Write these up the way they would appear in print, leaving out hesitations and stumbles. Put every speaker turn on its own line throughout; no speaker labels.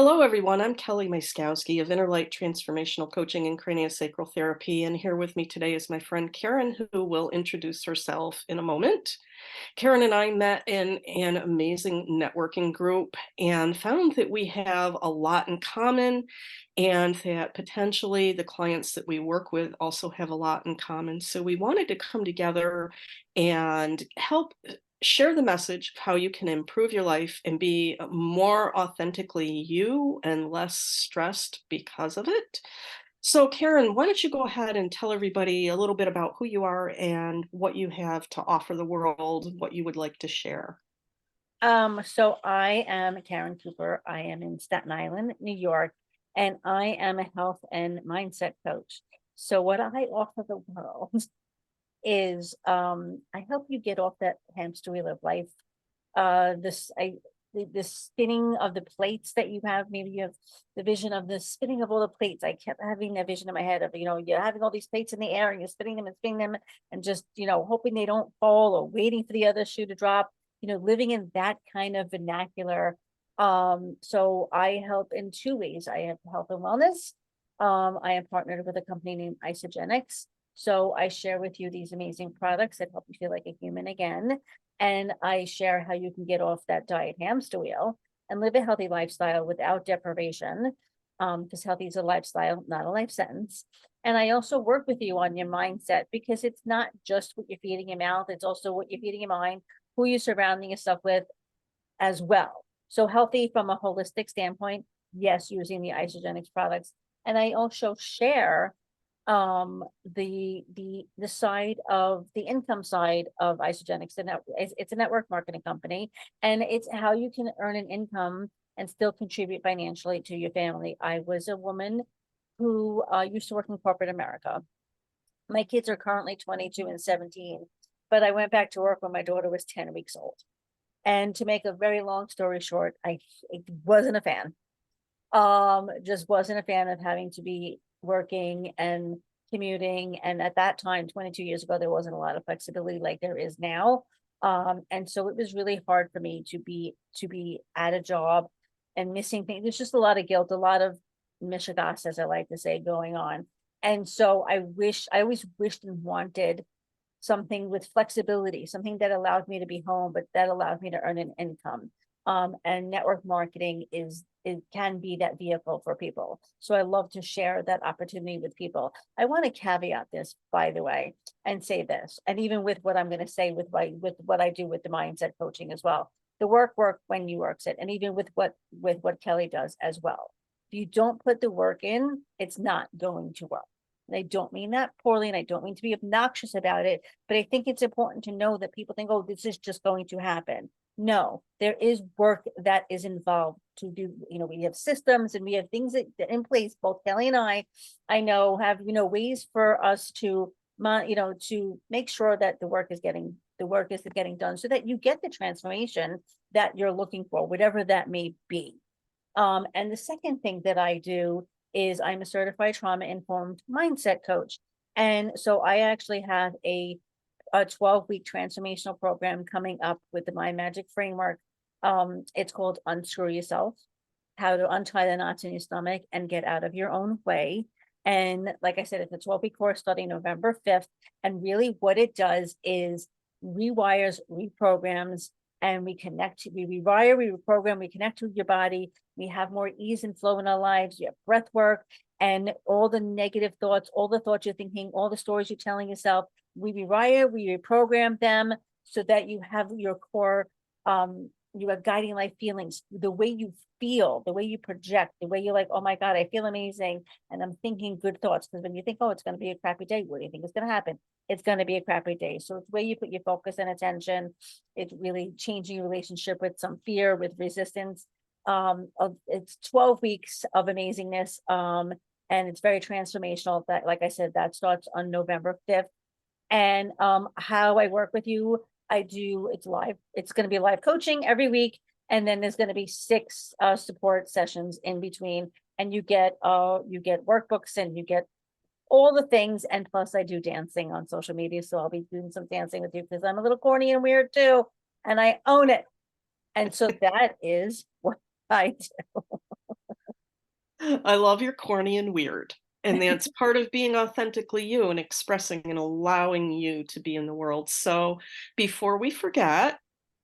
Hello, everyone. I'm Kelly Myskowski of Innerlight Transformational Coaching and Craniosacral Therapy. And here with me today is my friend Caren, who will introduce herself in a moment. Caren and I met in an amazing networking group and found that we have a lot in common and that potentially the clients that we work with also have a lot in common. So we wanted to come together and help share the message of how you can improve your life and be more authentically you and less stressed because of it. So, Caren, why don't you go ahead and tell everybody a little bit about who you are and what you have to offer the world, what you would like to share?
So I am Karen Cooper. I am in Staten Island, New York, and I am a health and mindset coach. So what I offer the world is I help you get off that hamster wheel of life. This I the spinning of the plates that you have. Maybe you have the vision of the spinning of all the plates. I kept having that vision in my head of, you're having all these plates in the air and you're spinning them and just, hoping they don't fall or waiting for the other shoe to drop, living in that kind of vernacular. So I help in two ways. I have health and wellness. I am partnered with a company named Isogenics. So I share with you these amazing products that help you feel like a human again. And I share how you can get off that diet hamster wheel and live a healthy lifestyle without deprivation. Because healthy is a lifestyle, not a life sentence. And I also work with you on your mindset because it's not just what you're feeding your mouth, it's also what you're feeding your mind, who you're surrounding yourself with as well. So healthy from a holistic standpoint, yes, using the isogenics products. And I also share the side of the income side of isogenics. And it's a network marketing company, and it's how you can earn an income and still contribute financially to your family. I was a woman who used to work in corporate America. My kids are currently 22 and 17, but I went back to work when my daughter was 10 weeks old. And to make a very long story short, I wasn't a fan. Just wasn't a fan of having to be working and commuting. And at that time, 22 years ago, there wasn't a lot of flexibility like there is now. And so it was really hard for me to be at a job and missing things. There's just a lot of guilt, a lot of mishigas, as I like to say, going on. And so I always wished and wanted something with flexibility, something that allowed me to be home, but that allowed me to earn an income. And network marketing it can be that vehicle for people. So I love to share that opportunity with people. I want to caveat this, by the way, and say this, and even with what I'm going to say with what I do with the mindset coaching as well. The work when you works it, and even with what Kelly does as well. If you don't put the work in, it's not going to work. And I don't mean that poorly, and I don't mean to be obnoxious about it, but I think it's important to know that people think, oh, this is just going to happen. No, there is work that is involved to do. We have systems and we have things that in place, both Kelly and I know have, ways for us to make sure that the work is getting done so that you get the transformation that you're looking for, whatever that may be. And the second thing that I do is I'm a certified trauma informed mindset coach. And so I actually have a 12-week transformational program coming up with the Mind Magic Framework. It's called Unscrew Yourself, how to untie the knots in your stomach and get out of your own way. And like I said, it's a 12-week course starting November 5th. And really what it does is rewires, reprograms, and we rewire, we reprogram, we connect with your body. We have more ease and flow in our lives. You have breath work and all the negative thoughts, all the thoughts you're thinking, all the stories you're telling yourself. We rewire, we reprogram them so that you have your core, you have guiding life feelings, the way you feel, the way you project, the way you're like, oh my God, I feel amazing. And I'm thinking good thoughts. Because when you think, oh, it's going to be a crappy day, what do you think is going to happen? It's going to be a crappy day. So it's where you put your focus and attention. It's really changing your relationship with some fear, with resistance. It's 12 weeks of amazingness. And it's very transformational. That, like I said, that starts on November 5th. And how I work with you, it's live. It's going to be live coaching every week. And then there's going to be 6 support sessions in between. And you get workbooks and you get all the things. And plus I do dancing on social media. So I'll be doing some dancing with you because I'm a little corny and weird too. And I own it. And so that is what I do.
I love your corny and weird. And that's part of being authentically you and expressing and allowing you to be in the world. So before we forget,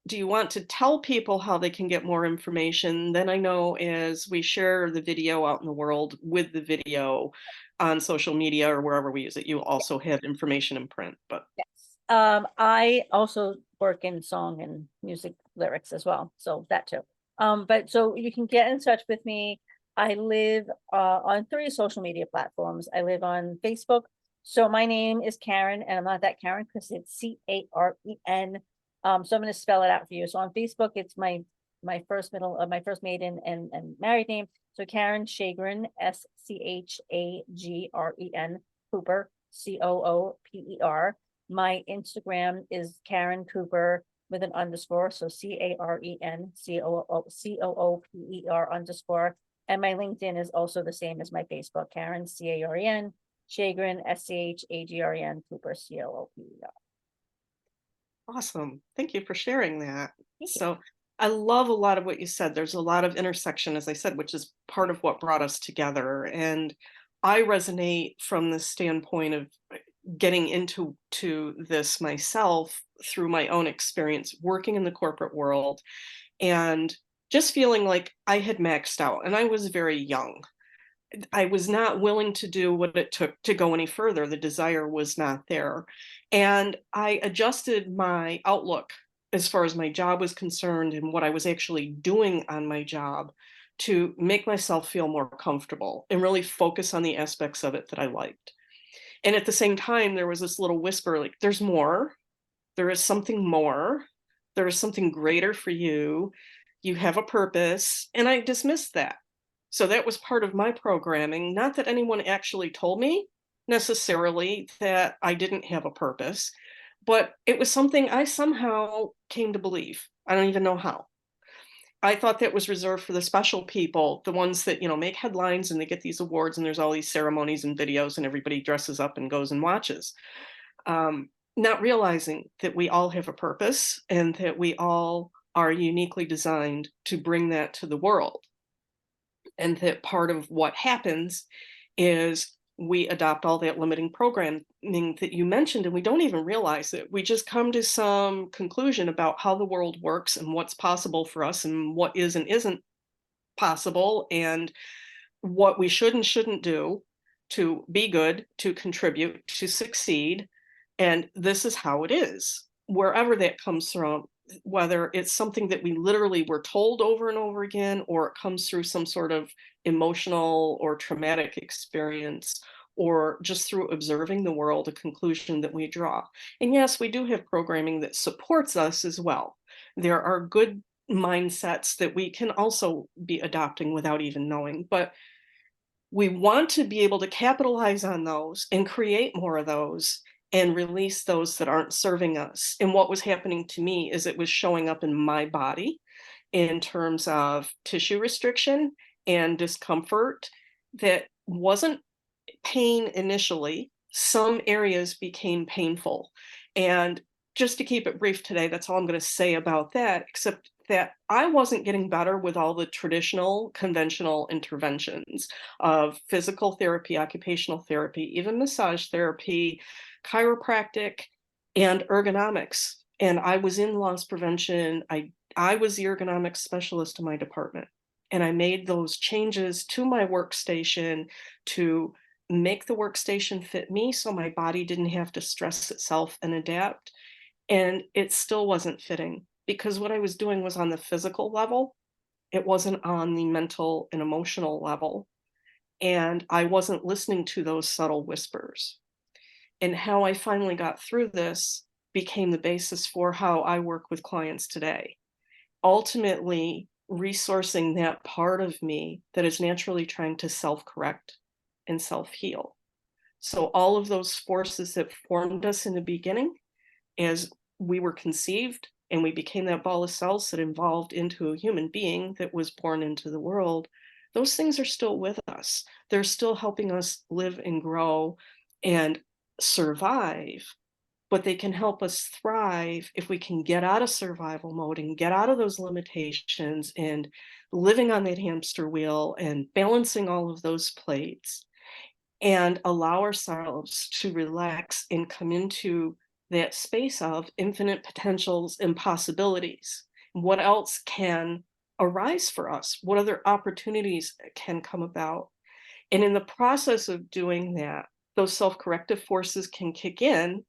do you want to tell people how they can get more information? Then I know as we share the video out in the world with the video on social media or wherever we use it, you also have information in print. But
Yes. I also work in song and music lyrics as well, so that too. But so you can get in touch with me. I live on 3 social media platforms. I live on Facebook. So my name is Caren, and I'm not that Karen because it's Caren. So I'm going to spell it out for you. So on Facebook, it's my first maiden and married name. So Caren Shagren, Schagren, Cooper, Cooper. My Instagram is Caren Cooper with an underscore, so CarenCooper_. And my LinkedIn is also the same as my Facebook, Caren Caren, Shagren Schagren, Cooper Cooper.
awesome. Thank you for sharing that.
Thank you.
So I love a lot of what you said. There's a lot of intersection, as I said, which is part of what brought us together. And I resonate from the standpoint of getting into this myself through my own experience working in the corporate world and just feeling like I had maxed out and I was very young. I was not willing to do what it took to go any further. The desire was not there. And I adjusted my outlook as far as my job was concerned and what I was actually doing on my job to make myself feel more comfortable and really focus on the aspects of it that I liked. And at the same time, there was this little whisper like, there's more. There is something more. There is something greater for you. You have a purpose. And I dismissed that. So that was part of my programming. Not that anyone actually told me necessarily that I didn't have a purpose, but it was something I somehow came to believe. I don't even know how. I thought that was reserved for the special people, the ones that, make headlines and they get these awards and there's all these ceremonies and videos and everybody dresses up and goes and watches. Not realizing that we all have a purpose and that we all are uniquely designed to bring that to the world. And that part of what happens is we adopt all that limiting programming that you mentioned, and we don't even realize it. We just come to some conclusion about how the world works and what's possible for us and what is and isn't possible, and what we should and shouldn't do to be good, to contribute, to succeed. And this is how it is, wherever that comes from, whether it's something that we literally were told over and over again, or it comes through some sort of emotional or traumatic experience, or just through observing the world, a conclusion that we draw. And yes, we do have programming that supports us as well. There are good mindsets that we can also be adopting without even knowing. But we want to be able to capitalize on those and create more of those and release those that aren't serving us. And what was happening to me is it was showing up in my body in terms of tissue restriction and discomfort that wasn't pain initially. Some areas became painful. And just to keep it brief today, that's all I'm going to say about that, except that I wasn't getting better with all the traditional, conventional interventions of physical therapy, occupational therapy, even massage therapy, chiropractic, and ergonomics. And I was in loss prevention. I was the ergonomics specialist in my department. And I made those changes to my workstation to make the workstation fit me so my body didn't have to stress itself and adapt. And it still wasn't fitting because what I was doing was on the physical level. It wasn't on the mental and emotional level. And I wasn't listening to those subtle whispers. And how I finally got through this became the basis for how I work with clients today. Ultimately, resourcing that part of me that is naturally trying to self correct and self heal. So, all of those forces that formed us in the beginning as we were conceived and we became that ball of cells that evolved into a human being that was born into the world, those things are still with us. They're still helping us live and grow and survive. but they can help us thrive if we can get out of survival mode and get out of those limitations and living on that hamster wheel and balancing all of those plates and allow ourselves to relax and come into that space of infinite potentials and possibilities. What else can arise for us? What other opportunities can come about? And in the process of doing that, those self corrective forces can kick in.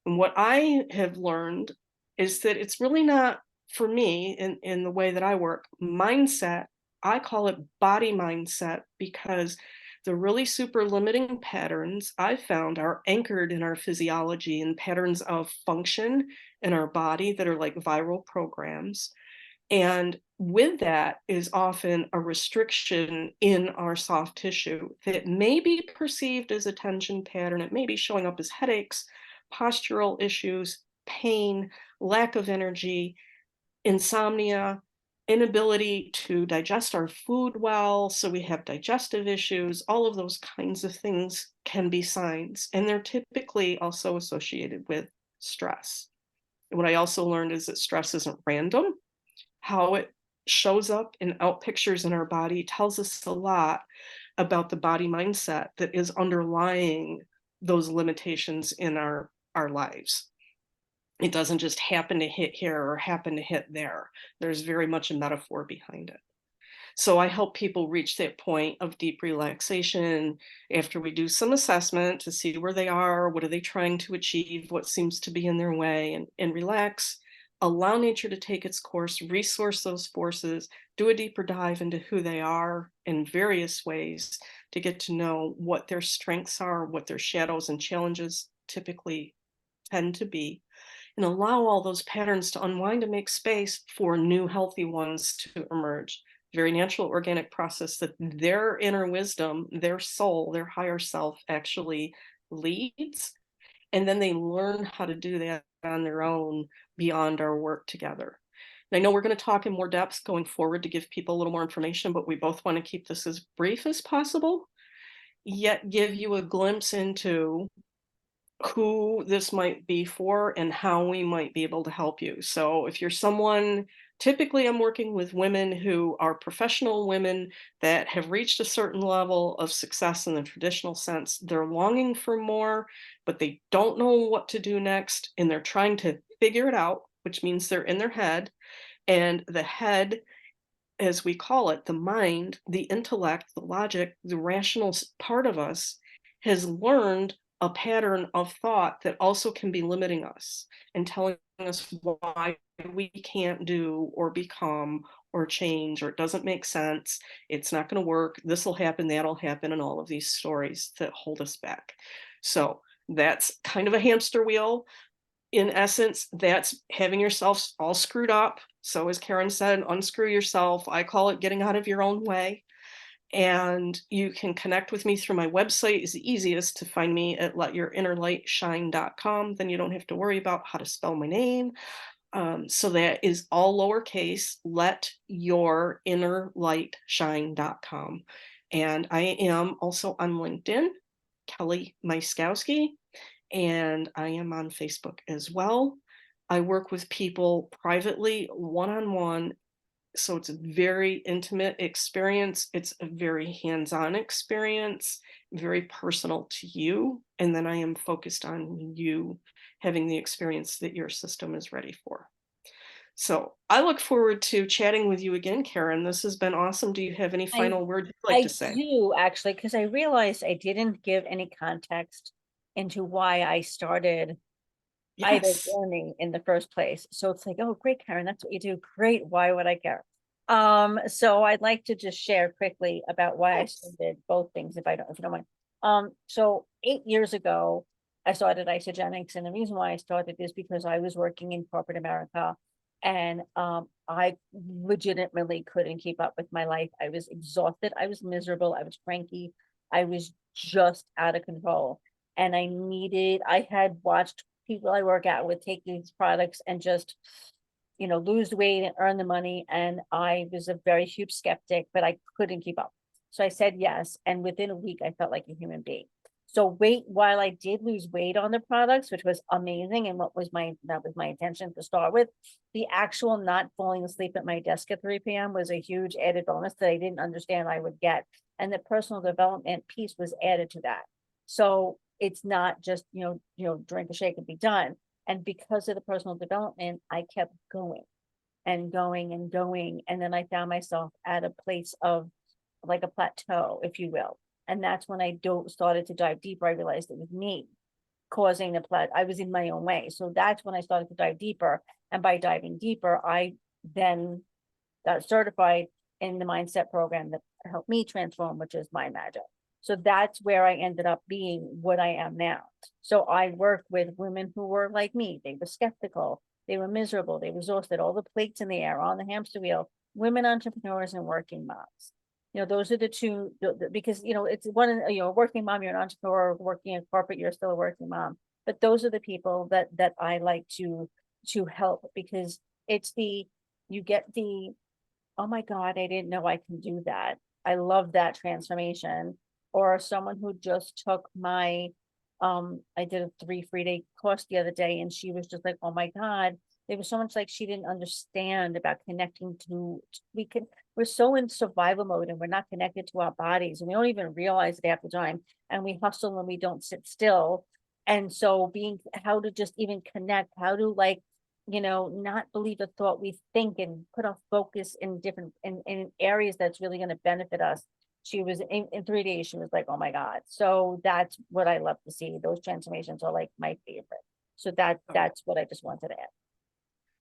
And what I have learned is that it's really not, for me, in the way that I work, mindset. I call it body mindset because the really super limiting patterns I found are anchored in our physiology and patterns of function in our body that are like viral programs. And with that is often a restriction in our soft tissue that may be perceived as a tension pattern. It may be showing up as headaches, postural issues, pain, lack of energy, insomnia, inability to digest our food well. So we have digestive issues. All of those kinds of things can be signs. And they're typically also associated with stress. What I also learned is that stress isn't random. How it shows up in out pictures in our body tells us a lot about the body mindset that is underlying those limitations in our lives. It doesn't just happen to hit here or happen to hit there. There's very much a metaphor behind it. So I help people reach that point of deep relaxation after we do some assessment to see where they are, what are they trying to achieve, what seems to be in their way, and relax, allow nature to take its course, resource those forces, do a deeper dive into who they are in various ways to get to know what their strengths are, what their shadows and challenges typically tend to be, and allow all those patterns to unwind and make space for new healthy ones to emerge. Very natural organic process that their inner wisdom, their soul, their higher self actually leads. And then they learn how to do that on their own beyond our work together. And I know we're going to talk in more depth going forward to give people a little more information, but we both want to keep this as brief as possible, yet give you a glimpse into who this might be for and how we might be able to help you. So if you're someone, typically I'm working with women who are professional women that have reached a certain level of success in the traditional sense. They're longing for more, but they don't know what to do next. And they're trying to figure it out, which means they're in their head. And the head, as we call it, the mind, the intellect, the logic, the rational part of us has learned a pattern of thought that also can be limiting us and telling us why we can't do or become or change, or it doesn't make sense, it's not going to work, this will happen, that'll happen, and all of these stories that hold us back. So that's kind of a hamster wheel. In essence, that's having yourself all screwed up. So as Caren said, unscrew yourself. I call it getting out of your own way. And you can connect with me through my website. Is the easiest to find me at letyourinnerlightshine.com. Then you don't have to worry about how to spell my name. So that is all lowercase, letyourinnerlightshine.com. And I am also on LinkedIn, Kelly Myskowski, and I am on Facebook as well. I work with people privately, one-on-one, so it's a very intimate experience. It's a very hands-on experience, very personal to you, and then I am focused on you having the experience that your system is ready for. So I look forward to chatting with you again, Caren. This has been awesome. Do you have any
I
final words you'd like to
I
say?
do actually, because I realized I didn't give any context into why I started either
Yes.
journey in the first place. So it's like, oh, great, Karen, that's what you do. Great. Why would I care? So I'd like to just share quickly about why I
Yes.
started both things, if you don't mind. So 8 years ago, I started Isogenics, and the reason why I started is because I was working in corporate America, and I legitimately couldn't keep up with my life. I was exhausted, I was miserable, I was cranky, I was just out of control. And I had watched people I work out with take these products and just, lose weight and earn the money. And I was a very huge skeptic, but I couldn't keep up. So I said yes. And within a week, I felt like a human being. So weight, while I did lose weight on the products, which was amazing, and that was my intention to start with, the actual not falling asleep at my desk at 3 p.m. was a huge added bonus that I didn't understand I would get. And the personal development piece was added to that. So it's not just, drink a shake and be done. And because of the personal development, I kept going and going and going. And then I found myself at a place of like a plateau, if you will. And that's when started to dive deeper. I realized it was me causing the plateau. I was in my own way. So that's when I started to dive deeper. And by diving deeper, I then got certified in the mindset program that helped me transform, which is Mind Magic. So that's where I ended up being what I am now. So I worked with women who were like me. They were skeptical. They were miserable. They were exhausted. All the plates in the air, on the hamster wheel. Women entrepreneurs and working moms. Those are the two, because, it's one, a working mom, you're an entrepreneur, working in corporate, you're still a working mom. But those are the people that I like to help, because you get the, oh my God, I didn't know I can do that. I love that transformation. Or someone who just took I did a 3 free day course the other day, and she was just like, oh my God, there was so much like she didn't understand about connecting we're so in survival mode and we're not connected to our bodies, and we don't even realize it half the time. And we hustle and we don't sit still. And so how to just even connect, how to not believe a thought we think, and put our focus in different in areas that's really going to benefit us. She was in 3 days, she was like, oh my God. So that's what I love to see. Those transformations are like my favorite. So
Oh,
that's what I just wanted to add.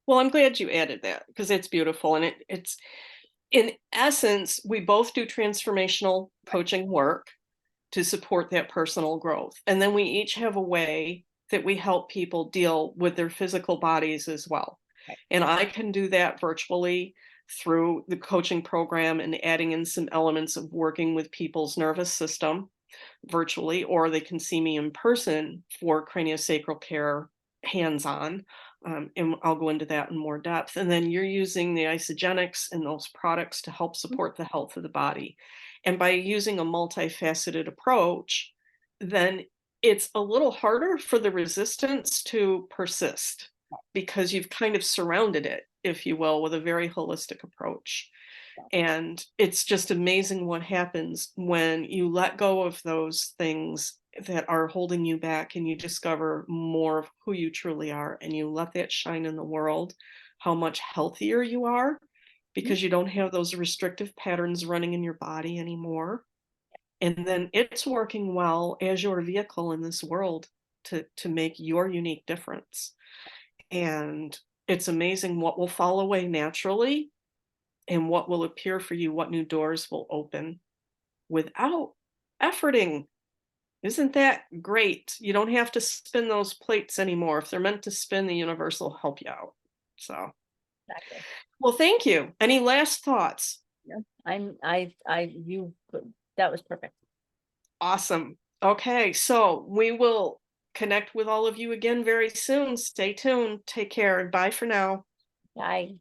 well, I'm glad you added that because it's beautiful and it's in essence, we both do transformational coaching work to support that personal growth. And then we each have a way that we help people deal with their physical bodies as well.
Right.
And I can do that virtually through the coaching program and adding in some elements of working with people's nervous system virtually, or they can see me in person for craniosacral care hands on. And I'll go into that in more depth. And then you're using the isogenics and those products to help
Mhm.
support the health of the body. And by using a multifaceted approach, then it's a little harder for the resistance to persist because you've kind of surrounded it, if you will, with a very holistic approach. And it's just amazing what happens when you let go of those things that are holding you back and you discover more of who you truly are and you let that shine in the world, how much healthier you are
Mhm.
because you don't have those restrictive patterns running in your body anymore. And then it's working well as your vehicle in this world to make your unique difference. And it's amazing what will fall away naturally and what will appear for you, what new doors will open without efforting. Isn't that great? You don't have to spin those plates anymore. If they're meant to spin, the universe will help you out. So,
Exactly.
well, thank you. Any last thoughts?
Yeah. That was perfect.
Awesome. Okay, so we will connect with all of you again very soon. Stay tuned. Take care and bye for now.
I